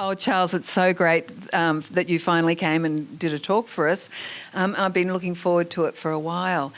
Oh, Charles, it's so great that you finally came and did a talk for us. I've been looking forward to it for a while.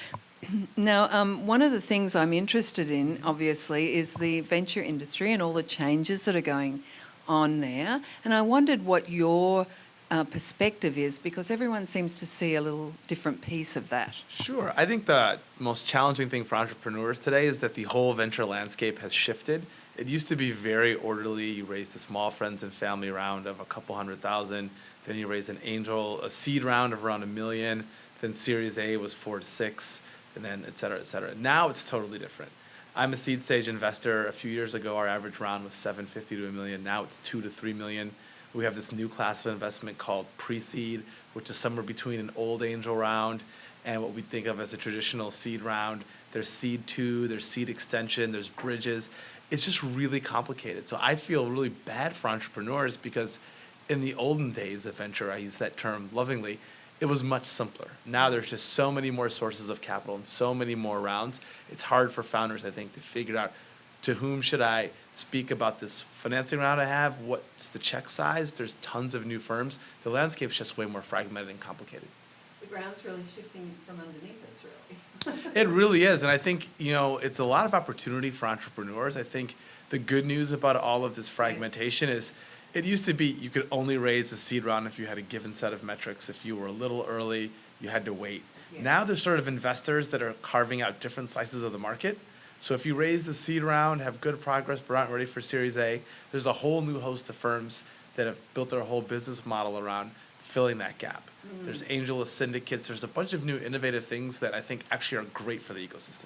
Now, one of the things I'm interested in, obviously, is the venture industry and all the changes that are going on there. And I wondered what your perspective is, because everyone seems to see a little different piece of that. Sure. I think the most challenging thing for entrepreneurs today is that the whole venture landscape has shifted. It used to be very orderly. You raised a small friends and family round of a couple $100,000. Then you raised a seed round of around $1 million. Then Series A was 4 to 6, and then et cetera, et cetera. Now it's totally different. I'm a seed stage investor. A few years ago, our average round was $750 to $1 million. Now it's $2 to $3 million. We have this new class of investment called pre-seed, which is somewhere between an old angel round and what we think of as a traditional seed round. There's seed 2, there's seed extension, there's bridges. It's just really complicated. So I feel really bad for entrepreneurs because in the olden days of venture, I use that term lovingly, it was much simpler. Now there's just so many more sources of capital and so many more rounds. It's hard for founders, I think, to figure out to whom should I speak about this financing round I have, what's the check size. There's tons of new firms. The landscape's just way more fragmented and complicated. The ground's really shifting from underneath us, really. It really is, and I think, it's a lot of opportunity for entrepreneurs. I think the good news about all of this fragmentation is it used to be you could only raise a seed round if you had a given set of metrics. If you were a little early, you had to wait. Yeah. Now there's sort of investors that are carving out different slices of the market. So if you raise the seed round, have good progress, but aren't ready for Series A, there's a whole new host of firms that have built their whole business model around filling that gap. There's AngelList syndicates. There's a bunch of new innovative things that I think actually are great for the ecosystem.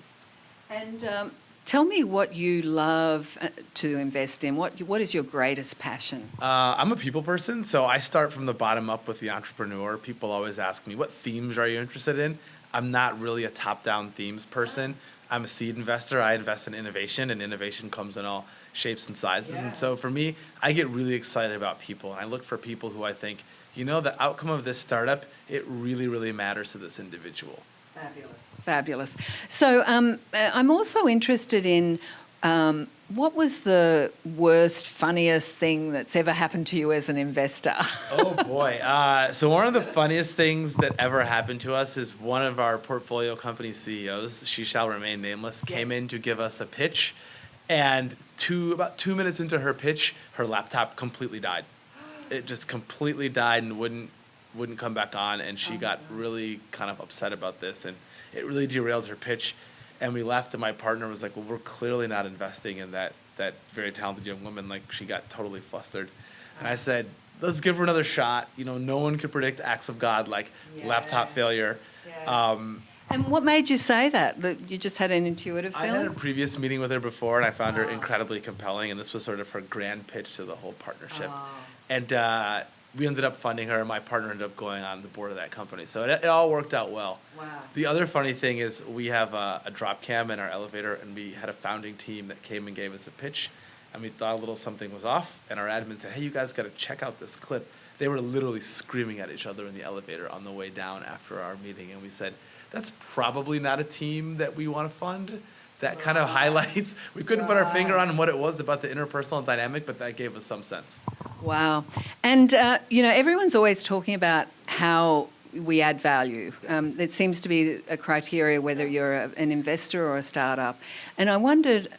And tell me what you love to invest in. What is your greatest passion? I'm a people person, so I start from the bottom up with the entrepreneur. People always ask me, what themes are you interested in? I'm not really a top-down themes person. I'm a seed investor. I invest in innovation, and innovation comes in all shapes and sizes. Yeah. And so for me, I get really excited about people, and I look for people who I think, the outcome of this startup, it really, really matters to this individual. Fabulous. So I'm also interested in what was the worst, funniest thing that's ever happened to you as an investor? Oh, boy. So one of the funniest things that ever happened to us is one of our portfolio company CEOs, she shall remain nameless, came in to give us a pitch. And about 2 minutes into her pitch, her laptop completely died. It just completely died and wouldn't come back on. And she got really kind of upset about this. And it really derailed her pitch. And we left, and my partner was like, well, we're clearly not investing in that very talented young woman. Like, she got totally flustered. And I said, let's give her another shot. No one could predict acts of God like laptop failure. Yeah. And what made you say that? That you just had an intuitive feeling? I had a previous meeting with her before, and I found her incredibly compelling. And this was sort of her grand pitch to the whole partnership. And we ended up funding her, and my partner ended up going on the board of that company. So it all worked out well. Wow. The other funny thing is we have a drop cam in our elevator, and we had a founding team that came and gave us a pitch, and we thought a little something was off, and our admin said, hey, you guys got to check out this clip. They were literally screaming at each other in the elevator on the way down after our meeting, and we said, that's probably not a team that we want to fund. That kind of highlights, we couldn't put our finger on what it was about the interpersonal dynamic, but that gave us some sense. Wow. And, everyone's always talking about how we add value. It seems to be a criteria whether you're an investor or a startup. And I wondered,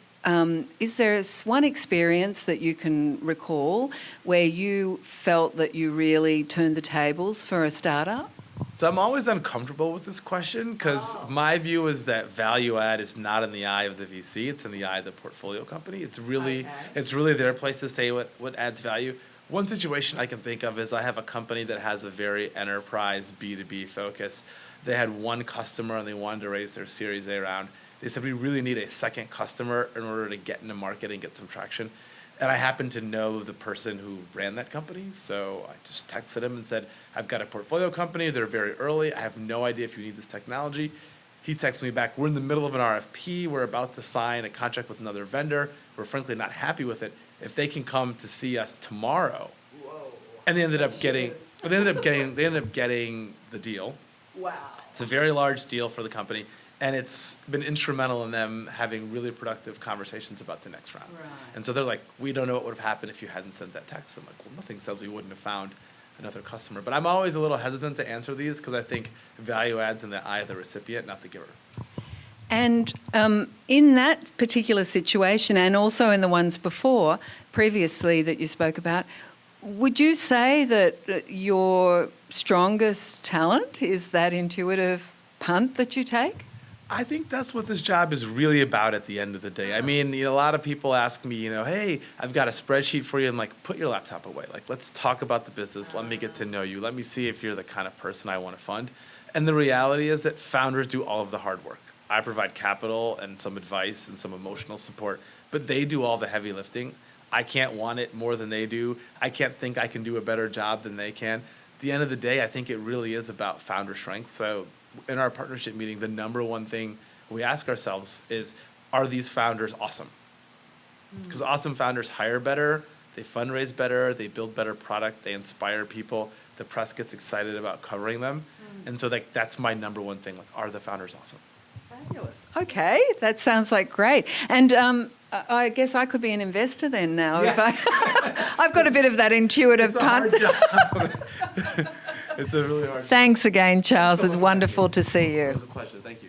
is there one experience that you can recall where you felt that you really turned the tables for a startup? So I'm always uncomfortable with this question because my view is that value add is not in the eye of the VC, it's in the eye of the portfolio company. It's really their place to say what adds value. One situation I can think of is I have a company that has a very enterprise B2B focus. They had one customer and they wanted to raise their Series A round. They said, we really need a second customer in order to get into market and get some traction. And I happened to know the person who ran that company, so I just texted him and said, I've got a portfolio company, they're very early, I have no idea if you need this technology. He texted me back, we're in the middle of an RFP, we're about to sign a contract with another vendor, we're frankly not happy with it. If they can come to see us tomorrow, and they ended up getting the deal. Wow. It's a very large deal for the company. And it's been instrumental in them having really productive conversations about the next round. Right. And so they're like, we don't know what would have happened if you hadn't sent that text. I'm like, well, nothing says we wouldn't have found another customer. But I'm always a little hesitant to answer these because I think value adds in the eye of the recipient, not the giver. And in that particular situation, and also in the ones previously that you spoke about, would you say that your strongest talent is that intuitive punt that you take? I think that's what this job is really about at the end of the day. I mean, a lot of people ask me, hey, I've got a spreadsheet for you, and like, put your laptop away. Like, let's talk about the business. Let me get to know you. Let me see if you're the kind of person I want to fund. And the reality is that founders do all of the hard work. I provide capital and some advice and some emotional support, but they do all the heavy lifting. I can't want it more than they do. I can't think I can do a better job than they can. At the end of the day, I think it really is about founder strength. So in our partnership meeting, the number one thing we ask ourselves is, are these founders awesome? Because awesome founders hire better, they fundraise better, they build better product, they inspire people, the press gets excited about covering them. And so that's my number one thing, like, are the founders awesome? Fabulous. Okay, that sounds like great. And I guess I could be an investor then now if I've got a bit of that intuitive punt. It's a hard job. It's a really hard job. Thanks again, Charles. Thanks so It's much. wonderful to see you. It was a pleasure. Thank you.